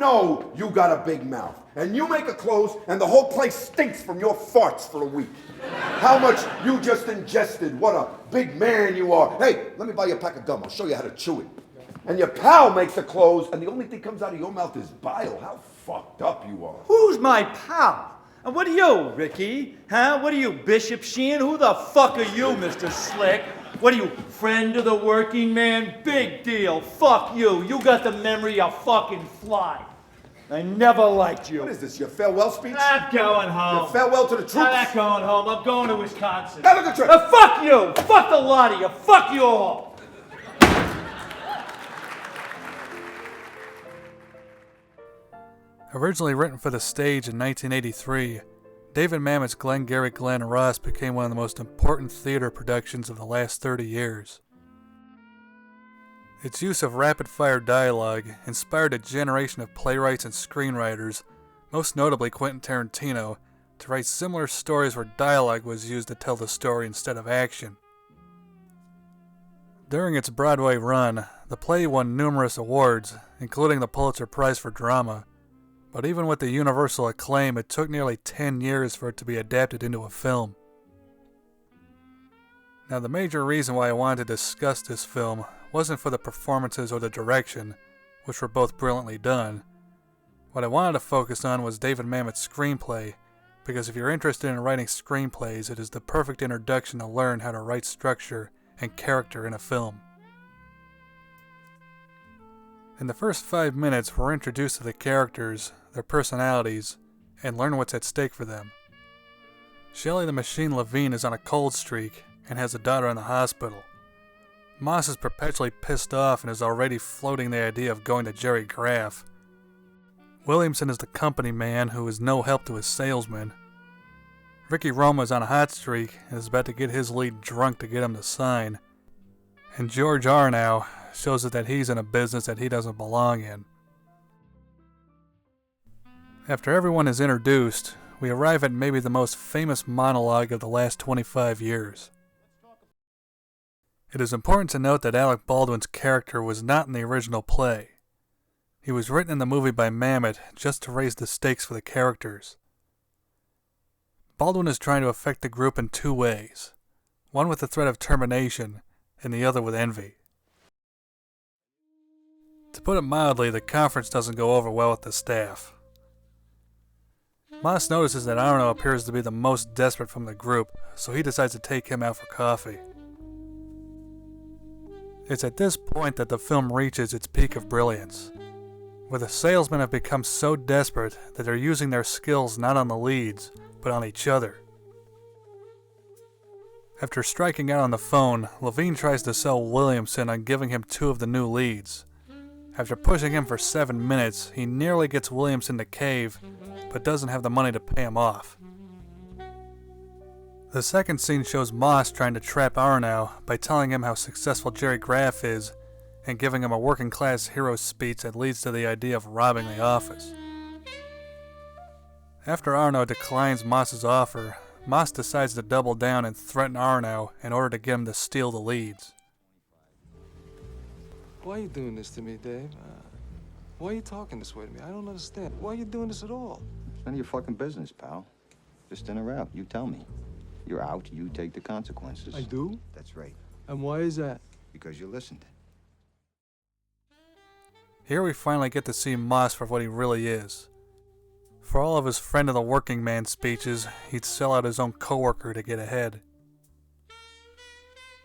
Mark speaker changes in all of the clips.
Speaker 1: know you got a big mouth. And you make a close and the whole place stinks from your farts for a week. How much you just ingested. What a big man you are. Hey, let me buy you a pack of gum. I'll show you how to chew it. And your pal makes a close and the only thing comes out of your mouth is bile. How fucked up you are.
Speaker 2: Who's my pal? And what are you, Ricky? Huh? What are you, Bishop Sheehan? Who the fuck are you, Mr. Slick? What are you, friend of the working man? Big deal. Fuck you. You got the memory of fucking fly. I never liked you.
Speaker 1: What is this, your farewell speech?
Speaker 2: I'm going home.
Speaker 1: Your farewell to the troops?
Speaker 2: I'm not going home. I'm going to Wisconsin.
Speaker 1: Have a good trip.
Speaker 2: Fuck you. Fuck the lot of you. Fuck you all.
Speaker 3: Originally written for the stage in 1983, David Mamet's Glengarry Glen Ross became one of the most important theater productions of the last 30 years. Its use of rapid-fire dialogue inspired a generation of playwrights and screenwriters, most notably Quentin Tarantino, to write similar stories where dialogue was used to tell the story instead of action. During its Broadway run, the play won numerous awards, including the Pulitzer Prize for Drama. But even with the universal acclaim, it took nearly 10 years for it to be adapted into a film. Now, the major reason why I wanted to discuss this film wasn't for the performances or the direction, which were both brilliantly done. What I wanted to focus on was David Mamet's screenplay, because if you're interested in writing screenplays, it is the perfect introduction to learn how to write structure and character in a film. In the first 5 minutes, we're introduced to the characters, their personalities, and learn what's at stake for them. Shelley the Machine Levine is on a cold streak and has a daughter in the hospital. Moss is perpetually pissed off and is already floating the idea of going to Jerry Graff. Williamson is the company man who is no help to his salesman. Ricky Roma is on a hot streak and is about to get his lead drunk to get him to sign. And George Arnow shows us that he's in a business that he doesn't belong in. After everyone is introduced, we arrive at maybe the most famous monologue of the last 25 years. It is important to note that Alec Baldwin's character was not in the original play. He was written in the movie by Mamet just to raise the stakes for the characters. Baldwin is trying to affect the group in two ways, one with the threat of termination and the other with envy. To put it mildly, the conference doesn't go over well with the staff. Moss notices that Arno appears to be the most desperate from the group, so he decides to take him out for coffee. It's at this point that the film reaches its peak of brilliance, where the salesmen have become so desperate that they're using their skills not on the leads, but on each other. After striking out on the phone, Levine tries to sell Williamson on giving him 2 of the new leads. After pushing him for 7 minutes, he nearly gets Williamson to cave, but doesn't have the money to pay him off. The second scene shows Moss trying to trap Arnow by telling him how successful Jerry Graff is and giving him a working-class hero speech that leads to the idea of robbing the office. After Arnow declines Moss's offer, Moss decides to double down and threaten Arnow in order to get him to steal the leads.
Speaker 4: Why are you doing this to me, Dave? Why are you talking this way to me? I don't understand. Why are you doing this at all?
Speaker 5: It's none of your fucking business, pal. Just in or out. You tell me. You're out, you take the consequences.
Speaker 4: I do?
Speaker 5: That's right.
Speaker 4: And why is that?
Speaker 5: Because you listened.
Speaker 3: Here we finally get to see Moss for what he really is. For all of his friend of the working man speeches, he'd sell out his own coworker to get ahead.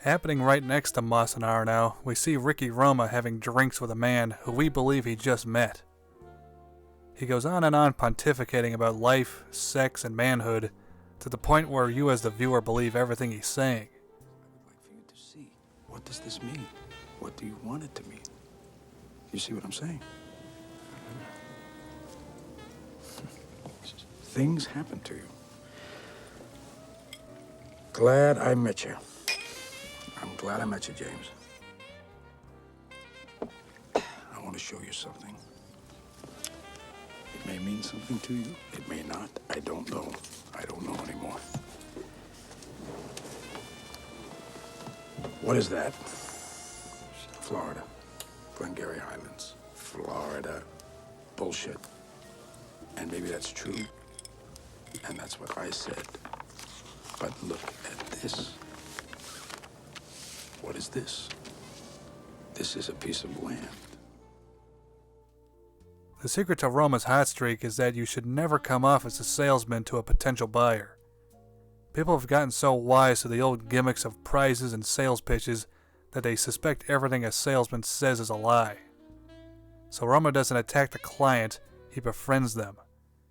Speaker 3: Happening right next to Moss and Arnow, we see Ricky Roma having drinks with a man who we believe he just met. He goes on and on pontificating about life, sex, and manhood, to the point where you as the viewer believe everything he's saying.
Speaker 6: I would like for you to see. What does this mean? What do you want it to mean? You see what I'm saying? Things happen to you. Glad I met you. I'm glad I met you, James. I want to show you something. It may mean something to you. It may not. I don't know. I don't know anymore. What is that? Florida. Glengarry Highlands. Florida. bullshit. And maybe that's true. And that's what I said. But look at this. What is this? This is a piece of land.
Speaker 3: The secret to Roma's hot streak is that you should never come off as a salesman to a potential buyer. People have gotten so wise to the old gimmicks of prizes and sales pitches that they suspect everything a salesman says is a lie. So Roma doesn't attack the client, he befriends them.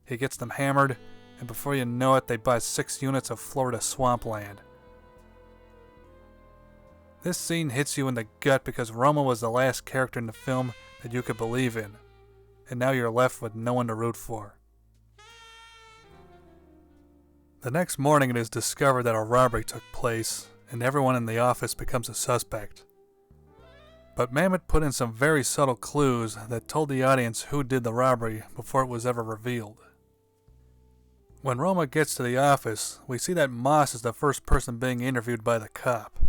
Speaker 3: He gets them hammered, and before you know it, they buy 6 units of Florida swampland. This scene hits you in the gut because Roma was the last character in the film that you could believe in, and now you're left with no one to root for. The next morning it is discovered that a robbery took place, and everyone in the office becomes a suspect. But Mamet put in some very subtle clues that told the audience who did the robbery before it was ever revealed. When Roma gets to the office, we see that Moss is the first person being interviewed by the cop.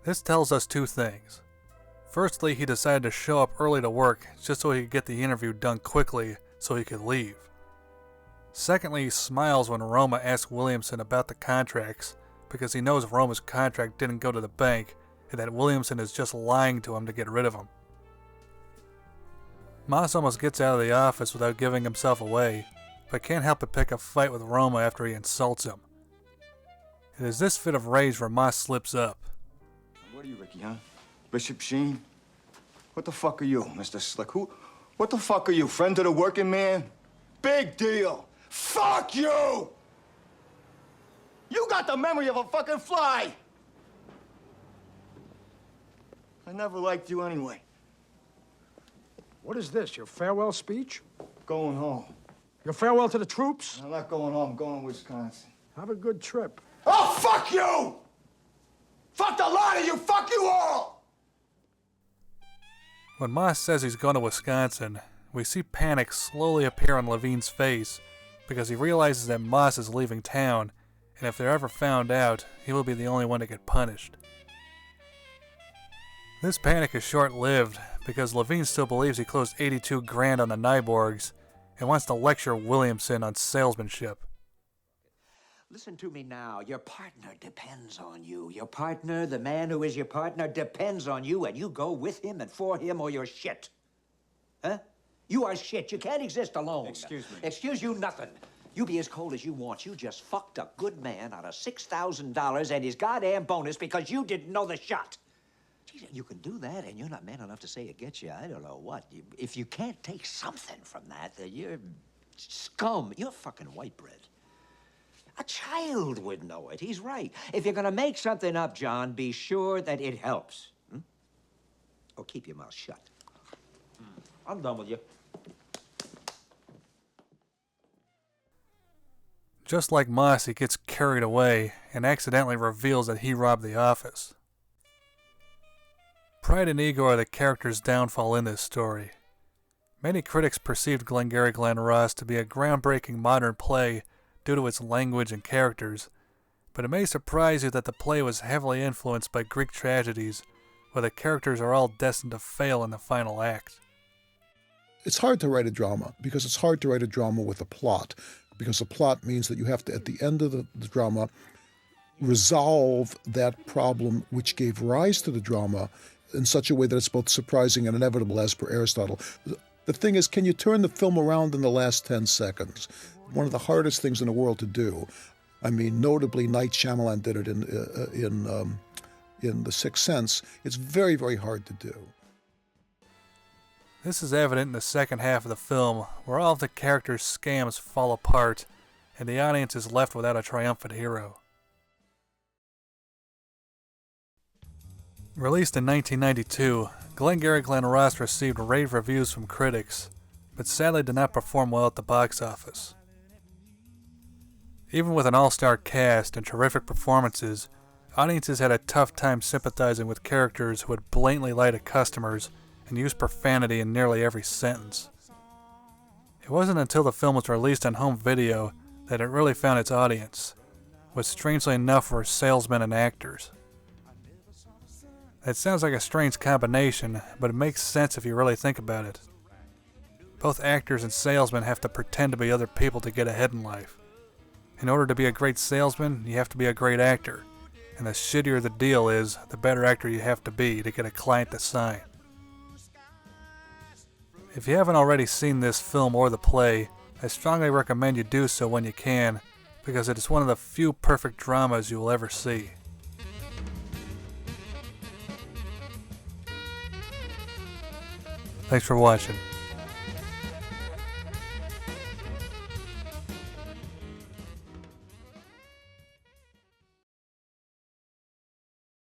Speaker 3: This tells us 2 things. Firstly, he decided to show up early to work just so he could get the interview done quickly so he could leave. Secondly, he smiles when Roma asks Williamson about the contracts because he knows Roma's contract didn't go to the bank and that Williamson is just lying to him to get rid of him. Moss almost gets out of the office without giving himself away, but can't help but pick a fight with Roma after he insults him. It is this fit of rage where Moss slips up.
Speaker 5: What are you, Ricky, huh? Bishop Sheen? What the fuck are you, Mr. Slick? What the fuck are you, friend of the working man? Big deal. Fuck you! You got the memory of a fucking fly! I never liked you anyway.
Speaker 6: What is this, your farewell speech?
Speaker 5: Going home.
Speaker 6: Your farewell to the troops?
Speaker 5: I'm not going home. I'm going to Wisconsin.
Speaker 6: Have a good trip.
Speaker 5: Oh, fuck you! Fuck the lot of you! Fuck you all!
Speaker 3: When Moss says he's going to Wisconsin, we see panic slowly appear on Levine's face because he realizes that Moss is leaving town, and if they're ever found out, he will be the only one to get punished. This panic is short-lived because Levine still believes he closed 82 grand on the Nyborgs and wants to lecture Williamson on salesmanship.
Speaker 7: Listen to me now. Your partner depends on you. Your partner, the man who is your partner, depends on you, and you go with him and for him or you're shit. Huh? You are shit. You can't exist alone.
Speaker 6: Excuse me.
Speaker 7: Excuse you nothing. You be as cold as you want. You just fucked a good man out of $6,000 and his goddamn bonus because you didn't know the shot. Geez, you can do that, and you're not man enough to say it gets you. I don't know what. If you can't take something from that, then you're scum. You're fucking white bread. A child would know it. He's right. If you're gonna make something up, John, be sure that it helps. Or keep your mouth shut. I'm done with you.
Speaker 3: Just like Moss, he gets carried away and accidentally reveals that he robbed the office. Pride and ego are the character's downfall in this story. Many critics perceived Glengarry Glen Ross to be a groundbreaking modern play due to its language and characters, but it may surprise you that the play was heavily influenced by Greek tragedies, where the characters are all destined to fail in the final act.
Speaker 8: It's hard to write a drama, because it's hard to write a drama with a plot, because a plot means that you have to, at the end of the drama, resolve that problem which gave rise to the drama in such a way that it's both surprising and inevitable, as per Aristotle. The thing is, can you turn the film around in the last 10 seconds? One of the hardest things in the world to do. I mean, notably, Night Shyamalan did it in The Sixth Sense. It's very, very hard to do.
Speaker 3: This is evident in the second half of the film, where all of the characters' scams fall apart, and the audience is left without a triumphant hero. Released in 1992, Glengarry Glen Ross received rave reviews from critics, but sadly did not perform well at the box office. Even with an all-star cast and terrific performances, audiences had a tough time sympathizing with characters who would blatantly lie to customers and use profanity in nearly every sentence. It wasn't until the film was released on home video that it really found its audience, which strangely enough were salesmen and actors. That sounds like a strange combination, but it makes sense if you really think about it. Both actors and salesmen have to pretend to be other people to get ahead in life. In order to be a great salesman, you have to be a great actor. And the shittier the deal is, the better actor you have to be to get a client to sign. If you haven't already seen this film or the play, I strongly recommend you do so when you can, because it is one of the few perfect dramas you will ever see. Thanks for watching.